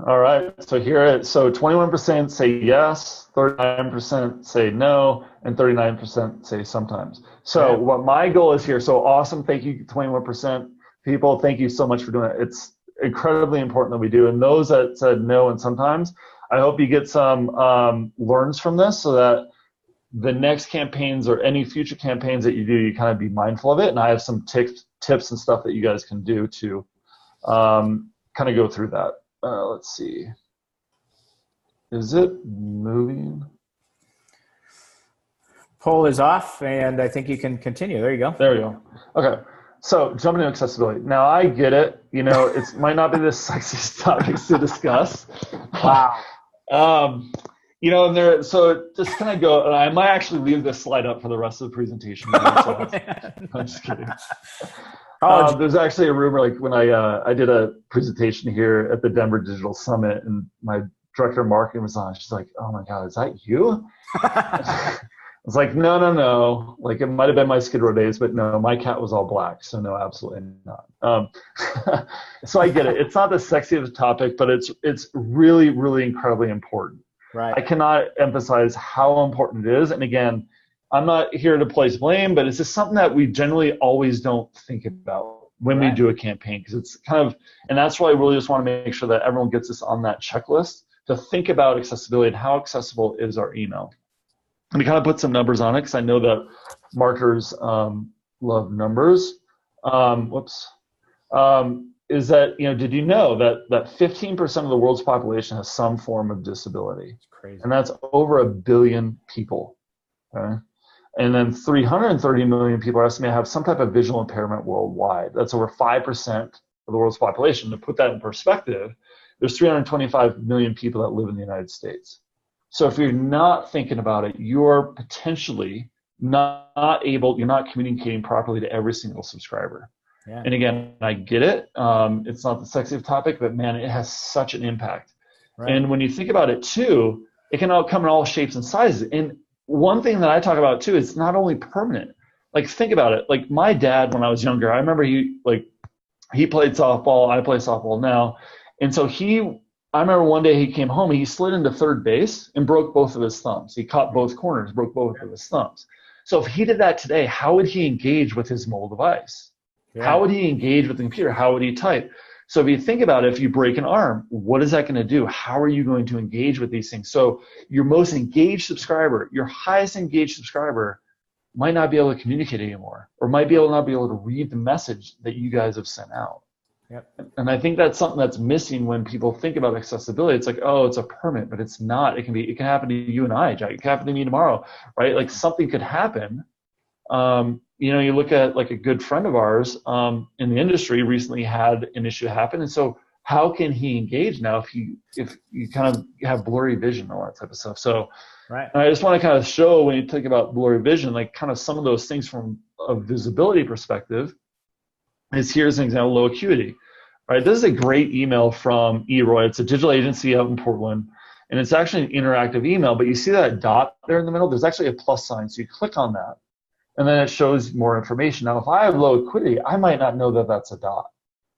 [SPEAKER 2] All right, so here it is. So 21% say yes, 39% say no, and 39% say sometimes. So what my goal is here, so awesome, thank you 21% people, thank you so much for doing it. It's incredibly important that we do. And those that said no and sometimes, I hope you get some learns from this so that the next campaigns or any future campaigns that you do, you kind of be mindful of it. And I have some tips and stuff that you guys can do to kind of go through that. Let's see. Is it moving?
[SPEAKER 1] Poll is off, and I think you can continue. There you go.
[SPEAKER 2] There we go. Okay. So jumping to accessibility. Now I get it. You know, it might not be the sexiest topics to discuss.
[SPEAKER 1] Wow.
[SPEAKER 2] You know, and there. So just kind of go. And I might actually leave this slide up for the rest of the presentation. I'm just kidding. There's actually a rumor, like when I did a presentation here at the Denver Digital Summit, and my director of marketing was on. She's like, "Oh my God, is that you?" I was like, no. Like, it might have been my Skid Row days, but no, my cat was all black, so no, absolutely not. So I get it. It's not the sexiest topic, but it's really, really incredibly important.
[SPEAKER 1] Right.
[SPEAKER 2] I cannot emphasize how important it is. And again, I'm not here to place blame, but it's just something that we generally always don't think about when we do a campaign, because it's kind of, and that's why I really just want to make sure that everyone gets this on that checklist to think about accessibility and how accessible is our email. And we kind of put some numbers on it because I know that marketers love numbers. Is that, you know, did you know that 15% of the world's population has some form of disability?
[SPEAKER 1] It's crazy.
[SPEAKER 2] And that's over 1 billion people. Okay? And then 330 million people are estimated to have some type of visual impairment worldwide. That's over 5% of the world's population. To put that in perspective, there's 325 million people that live in the United States. So if you're not thinking about it, you're potentially not able, you're not communicating properly to every single subscriber.
[SPEAKER 1] Yeah.
[SPEAKER 2] And again, I get it. It's not the sexiest topic, but man, it has such an impact. Right. And when you think about it too, it can all come in all shapes and sizes. And one thing that I talk about too, it's not only permanent. Like, think about it. Like, my dad, when I was younger, I remember he played softball. I play softball now. And so I remember one day he came home, he slid into third base and broke both of his thumbs. He caught both corners, broke both of his thumbs. So if he did that today, how would he engage with his mobile device? Yeah. How would he engage with the computer? How would he type? So if you think about it, if you break an arm, what is that going to do? How are you going to engage with these things? So your most engaged subscriber, your highest engaged subscriber, might not be able to communicate anymore, or might not be able to read the message that you guys have sent out. Yep. And I think that's something that's missing when people think about accessibility. It's like, oh, it's a permit, but it's not. It can happen to you and I, Jack. It can happen to me tomorrow, right? Like, something could happen. You know, you look at like a good friend of ours in the industry recently had an issue happen, and so how can he engage now if you kind of have blurry vision and all that type of stuff? So, right. And I just want to kind of show, when you think about blurry vision, like kind of some of those things from a visibility perspective. Here's an example: low acuity. Right, this is a great email from eRoy. It's a digital agency out in Portland, and it's actually an interactive email. But you see that dot there in the middle? There's actually a plus sign, so you click on that, and then it shows more information. Now, if I have low acuity, I might not know that that's a dot.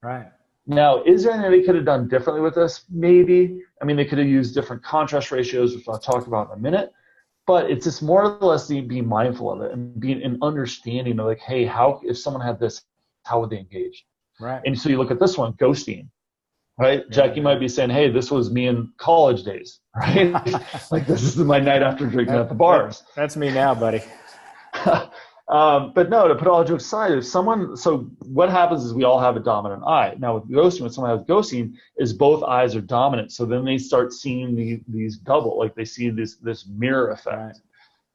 [SPEAKER 1] Right.
[SPEAKER 2] Now, is there anything they could have done differently with this? Maybe. I mean, they could have used different contrast ratios, which I'll talk about in a minute. But it's just more or less being mindful of it and being an understanding of like, hey, how if someone had this, how would they engage?
[SPEAKER 1] Right.
[SPEAKER 2] And so you look at this one, ghosting, right? Yeah. Jack, you might be saying, hey, this was me in college days, right? Like this is my night after drinking at the bars.
[SPEAKER 1] That's me now, buddy.
[SPEAKER 2] But no, to put all jokes aside, if someone, so what happens is we all have a dominant eye. Now with ghosting, when someone has ghosting, is both eyes are dominant. So then they start seeing these double, like they see this mirror effect. Right.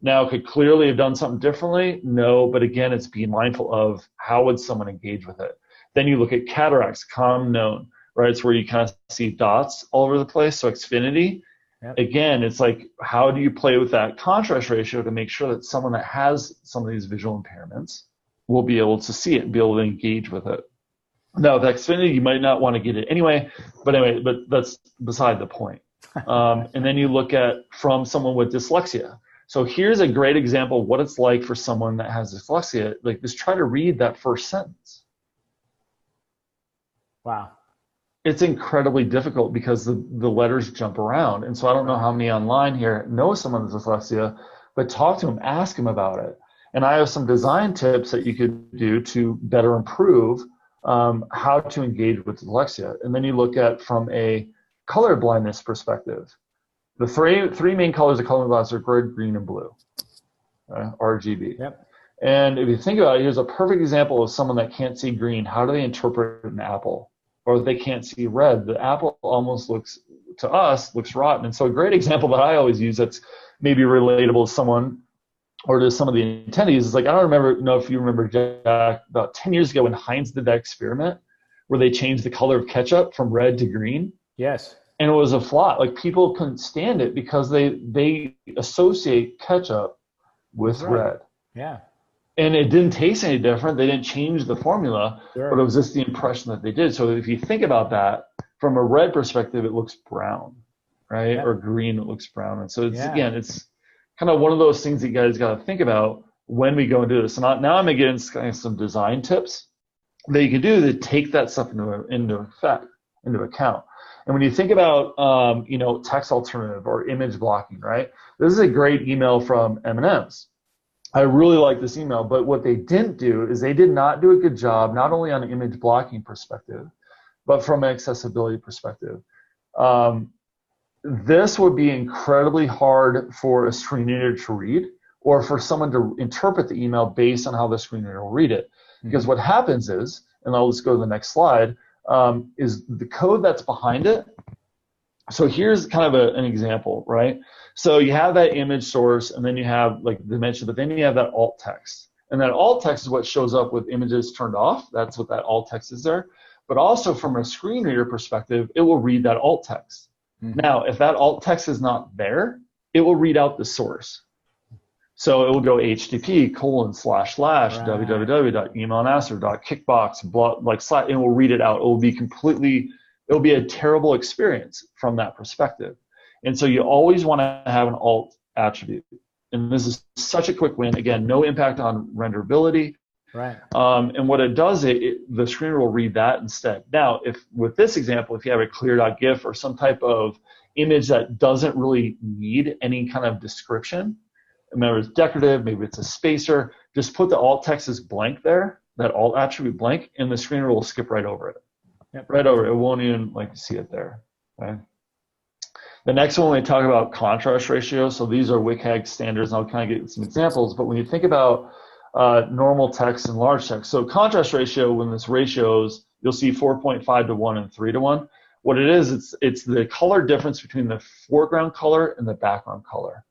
[SPEAKER 2] Now, could clearly have done something differently? No, but again, it's being mindful of how would someone engage with it. Then you look at cataracts, common known, right? It's where you kind of see dots all over the place. So Xfinity. Yep. Again, it's like, how do you play with that contrast ratio to make sure that someone that has some of these visual impairments will be able to see it and be able to engage with it? Now, with Xfinity, you might not want to get it anyway, but that's beside the point. And then you look at from someone with dyslexia. So here's a great example of what it's like for someone that has dyslexia. Like, just try to read that first sentence.
[SPEAKER 1] Wow.
[SPEAKER 2] It's incredibly difficult because the letters jump around. And so I don't know how many online here know someone with dyslexia, but talk to them, ask them about it. And I have some design tips that you could do to better improve how to engage with dyslexia. And then you look at from a color blindness perspective. The three main colors of color blindness are red, green, and blue, RGB. Yep. And if you think about it, here's a perfect example of someone that can't see green. How do they interpret an apple? Or if they can't see red, the apple almost looks rotten. And so a great example that I always use that's maybe relatable to someone or to some of the attendees is like, I don't know if you remember, Jack, about 10 years ago when Heinz did that experiment where they changed the color of ketchup from red to green.
[SPEAKER 1] Yes.
[SPEAKER 2] And it was a flop. Like, people couldn't stand it because they associate ketchup with red.
[SPEAKER 1] Yeah.
[SPEAKER 2] And it didn't taste any different. They didn't change the formula,
[SPEAKER 1] sure.
[SPEAKER 2] But it was just the impression that they did. So if you think about that, from a red perspective, it looks brown, right? Yeah. Or green, it looks brown. And so again, it's kind of one of those things that you guys got to think about when we go and do this. And now I'm going to get into kind of some design tips that you can do to take that stuff into account. And when you think about, text alternative or image blocking, right? This is a great email from M&M's. I really like this email, but what they didn't do is they did not do a good job, not only on an image blocking perspective, but from an accessibility perspective. This would be incredibly hard for a screen reader to read or for someone to interpret the email based on how the screen reader will read it. Because what happens is, and I'll just go to the next slide, is the code that's behind it. So here's kind of an example, right? So you have that image source, and then you have like the dimension, but then you have that alt text. And that alt text is what shows up with images turned off. That's what that alt text is there. But also from a screen reader perspective, it will read that alt text. Now, if that alt text is not there, it will read out the source. So it will go http://www.emailmaster.kickbox, it will read it out. It will be a terrible experience from that perspective. And so you always want to have an alt attribute. And this is such a quick win. Again, no impact on renderability.
[SPEAKER 1] Right.
[SPEAKER 2] And what it does, the screen will read that instead. Now, with this example, if you have a clear.gif or some type of image that doesn't really need any kind of description, maybe it's decorative, maybe it's a spacer, just put the alt text as blank there, that alt attribute blank, and the screen will skip right over it. Yep. Right over it. It won't even see it there. Okay. The next one, we talk about contrast ratio. So these are WCAG standards, and I'll kind of get some examples. But when you think about normal text and large text, so contrast ratio, when this ratios, you'll see 4.5 to 1 and 3 to 1. What it is, it's the color difference between the foreground color and the background color.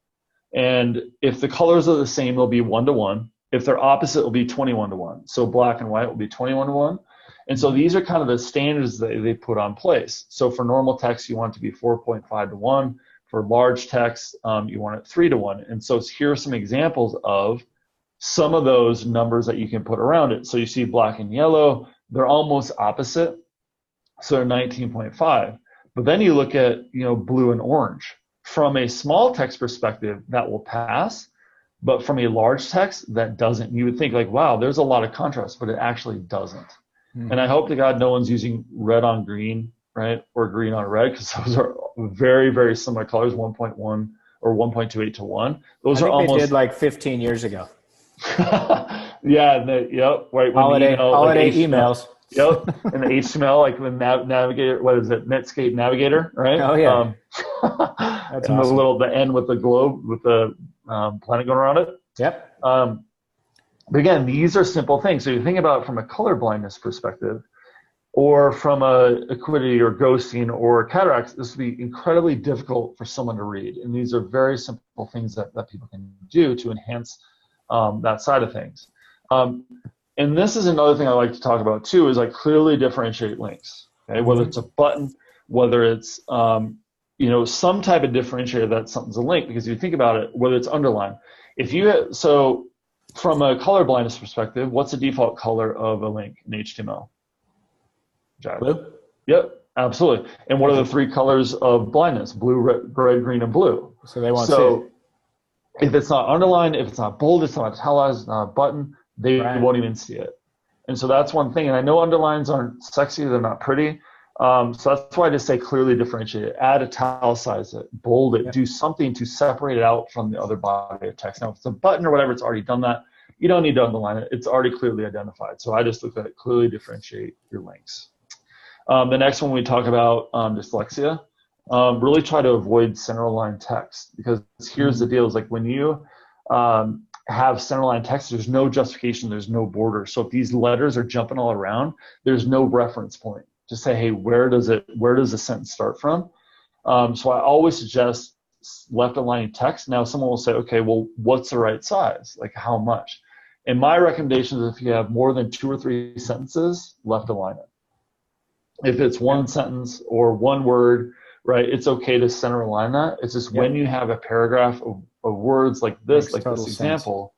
[SPEAKER 2] And if the colors are the same, they'll be 1 to 1. If they're opposite, it'll be 21 to 1. So black and white will be 21 to 1. And so these are kind of the standards that they put on place. So for normal text, you want it to be 4.5 to 1. For large text, you want it 3 to 1. And so here are some examples of some of those numbers that you can put around it. So you see black and yellow, they're almost opposite. So they're 19.5. But then you look at, blue and orange. From a small text perspective, that will pass. But from a large text, that doesn't. You would think like, wow, there's a lot of contrast, but it actually doesn't. And I hope to God no one's using red on green, right? Or green on red, because those are very, very similar colors, 1.1 or 1.28 to 1. Those
[SPEAKER 1] I
[SPEAKER 2] are
[SPEAKER 1] think
[SPEAKER 2] almost.
[SPEAKER 1] they did like 15 years ago.
[SPEAKER 2] Yeah, yep. Right. When
[SPEAKER 1] Holiday,
[SPEAKER 2] email,
[SPEAKER 1] holiday
[SPEAKER 2] like
[SPEAKER 1] emails.
[SPEAKER 2] Yep. And the HTML, like the Navigator, what is it? Netscape Navigator, right?
[SPEAKER 1] Oh, yeah.
[SPEAKER 2] That's
[SPEAKER 1] awesome.
[SPEAKER 2] the end with the globe, with the planet going around it.
[SPEAKER 1] Yep.
[SPEAKER 2] But again, these are simple things. So you think about it from a color blindness perspective, or from a acuity or ghosting or cataracts, this would be incredibly difficult for someone to read. And these are very simple things that people can do to enhance that side of things. And this is another thing I like to talk about too, is like clearly differentiate links. Okay, whether it's a button, whether it's some type of differentiator that something's a link. Because if you think about it, whether it's underlined, so from a color blindness perspective, what's the default color of a link in HTML?
[SPEAKER 1] Blue?
[SPEAKER 2] Yep, absolutely. And what are the three colors of blindness? Blue, red, green, and blue.
[SPEAKER 1] So they won't see it.
[SPEAKER 2] If it's not underlined, if it's not bold, it's not italicized, it's not a button, they won't even see it. And so that's one thing. And I know underlines aren't sexy, they're not pretty. So that's why I just say clearly differentiate it. Add italicize it, bold it, do something to separate it out from the other body of text. Now, if it's a button or whatever, it's already done that. You don't need to underline it. It's already clearly identified. So I just look at it, clearly differentiate your links. The next one we talk about dyslexia. Really try to avoid center-aligned text, because here's the deal: is like when you have center-aligned text, there's no justification, there's no border. So if these letters are jumping all around, there's no reference point to say, hey, where does the sentence start from? So I always suggest left aligning text. Now someone will say, okay, well, what's the right size? Like how much? And my recommendation is if you have more than 2 or 3 sentences, left align it. If it's one sentence or one word, right, it's okay to center align that. It's just when you have a paragraph of words like this, like this example,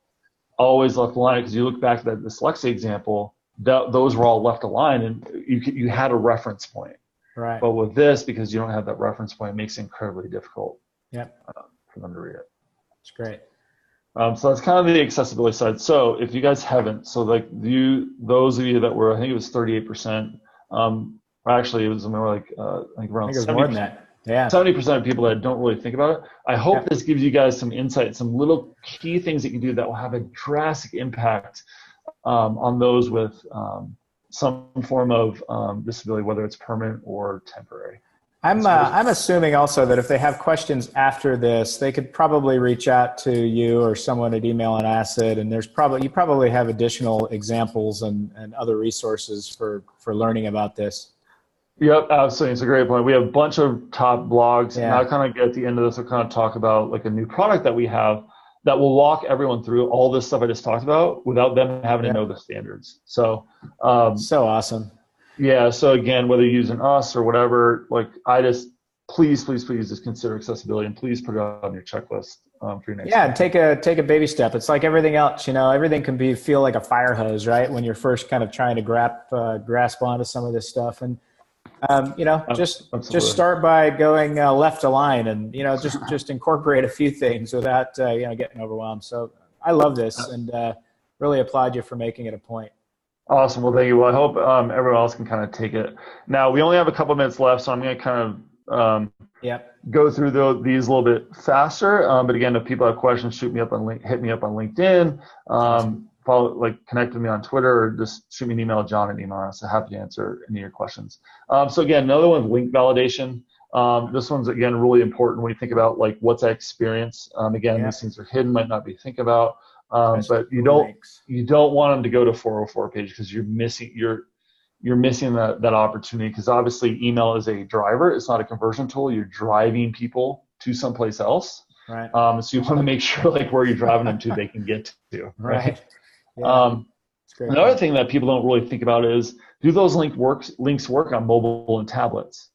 [SPEAKER 2] always left align it, because you look back at that dyslexia example, those were all left aligned, and you had a reference point.
[SPEAKER 1] Right.
[SPEAKER 2] But with this, because you don't have that reference point, it makes it incredibly difficult for them to read it.
[SPEAKER 1] That's great.
[SPEAKER 2] So that's kind of the accessibility side. So if you guys haven't, so like those of you that were, I think it was 38%. Actually, it was more like I think around 70%.
[SPEAKER 1] More than that. Yeah.
[SPEAKER 2] 70% of people that don't really think about it. I hope this gives you guys some insight, some little key things that you can do that will have a drastic impact on those with some form of disability, whether it's permanent or temporary.
[SPEAKER 1] I'm assuming also that if they have questions after this, they could probably reach out to you or someone at Email on Acid, and you probably have additional examples and other resources for learning about this.
[SPEAKER 2] Yep, absolutely. It's a great point. We have a bunch of top blogs, and I'll kind of get at the end of this, we'll kind of talk about like a new product that we have that will walk everyone through all this stuff I just talked about without them having to know the standards. So,
[SPEAKER 1] so awesome.
[SPEAKER 2] Yeah. So again, whether you're using us or whatever, like please just consider accessibility, and please put it on your checklist for your next.
[SPEAKER 1] Yeah, and take a baby step. It's like everything else, everything can feel like a fire hose, right? When you're first kind of trying to grasp onto some of this stuff, and just start by going left align, and just incorporate a few things without getting overwhelmed. So I love this, and really applaud you for making it a point.
[SPEAKER 2] Awesome. Well, thank you. Well, I hope everyone else can kind of take it. Now, we only have a couple minutes left, so I'm going to kind of go through these a little bit faster. But again, if people have questions, hit me up on LinkedIn, connect with me on Twitter, or just shoot me an email, John@email. So happy to answer any of your questions. So again, another one, link validation. This one's again really important when you think about like what's that experience. Again, these things are hidden, might not be think about. But you don't want them to go to 404 page, because you're missing that opportunity, because obviously email is a driver, it's not a conversion tool. You're driving people to someplace else,
[SPEAKER 1] right?
[SPEAKER 2] So you want to make sure like where you're driving them to they can get to, right?
[SPEAKER 1] Yeah.
[SPEAKER 2] Another thing that people don't really think about is, do those links work on mobile and tablets?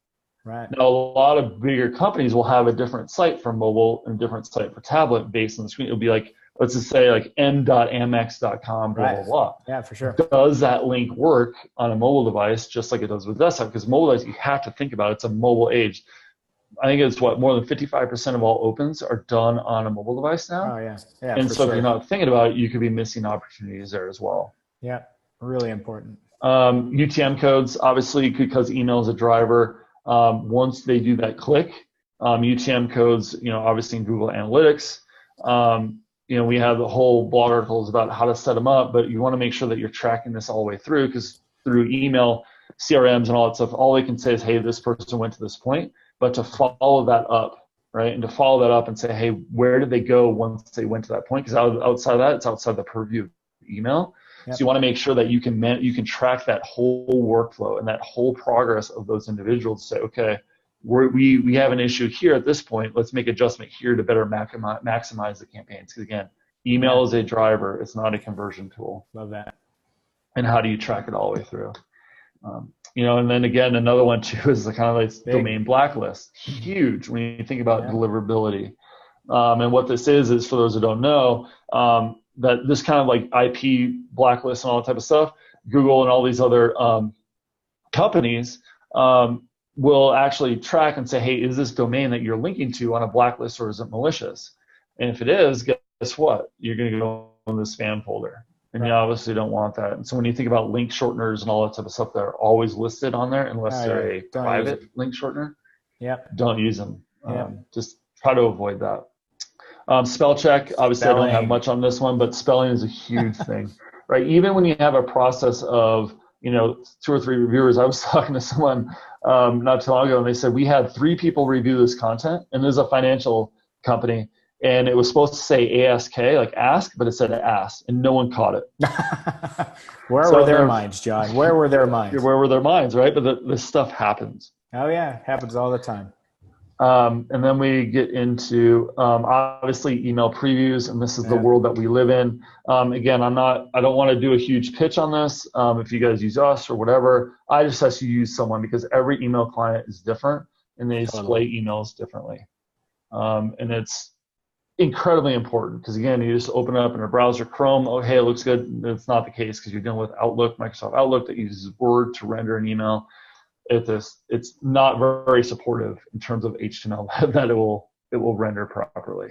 [SPEAKER 1] Right.
[SPEAKER 2] Now, a lot of bigger companies will have a different site for mobile and a different site for tablet based on the screen. It'll be like, let's just say like m.amex.com, blah, blah, blah.
[SPEAKER 1] Yeah, for sure.
[SPEAKER 2] Does that link work on a mobile device just like it does with desktop? Because mobile device, you have to think about it. It's a mobile age. I think it's more than 55% of all opens are done on a mobile device now.
[SPEAKER 1] Oh, yeah.
[SPEAKER 2] And so if you're not thinking about it, you could be missing opportunities there as well.
[SPEAKER 1] Yeah, really important.
[SPEAKER 2] UTM codes, obviously, because email is a driver. Once they do that click, UTM codes, obviously in Google Analytics, we have the whole blog articles about how to set them up, but you want to make sure that you're tracking this all the way through, because through email, CRMs and all that stuff, all they can say is, hey, this person went to this point, but to follow that up, right? And to follow that up and say, hey, where did they go once they went to that point? Because outside of that, it's outside the purview of email. Yep. So you want to make sure that you can track that whole workflow and that whole progress of those individuals. Say, okay, we have an issue here at this point. Let's make adjustment here to better maximize the campaigns. Because again, email is a driver. It's not a conversion tool.
[SPEAKER 1] Love that.
[SPEAKER 2] And how do you track it all the way through? And then again, another one too is the kind of like domain blacklist. Huge when you think about deliverability. And what this is for those who don't know, that this kind of like IP blacklist and all that type of stuff, Google and all these other companies will actually track and say, hey, is this domain that you're linking to on a blacklist, or is it malicious? And if it is, guess what? You're going to go in the spam folder. And you obviously don't want that. And so when you think about link shorteners and all that type of stuff, they're always listed on there unless they're a private link shortener. Don't use them. Just try to avoid that. Spell check, obviously I don't have much on this one, but spelling is a huge thing, right? Even when you have a process of, 2 or 3 reviewers, I was talking to someone not too long ago, and they said, we had 3 people review this content, and there's a financial company, and it was supposed to say ASK, like ask, but it said ask, and no one caught it.
[SPEAKER 1] Where were their minds, John? Where were their minds?
[SPEAKER 2] Where were their minds, right? But this stuff happens.
[SPEAKER 1] Oh, yeah. Happens all the time.
[SPEAKER 2] And then we get into, obviously, email previews, and this is the world that we live in. Again, I don't want to do a huge pitch on this. If you guys use us or whatever, I just have to use someone, because every email client is different, and they display emails differently. And it's incredibly important, because again, you just open it up in a browser, Chrome, oh, hey, it looks good. It's not the case, because you're dealing with Outlook, Microsoft Outlook, that uses Word to render an email. It's not very supportive in terms of HTML that it will render properly.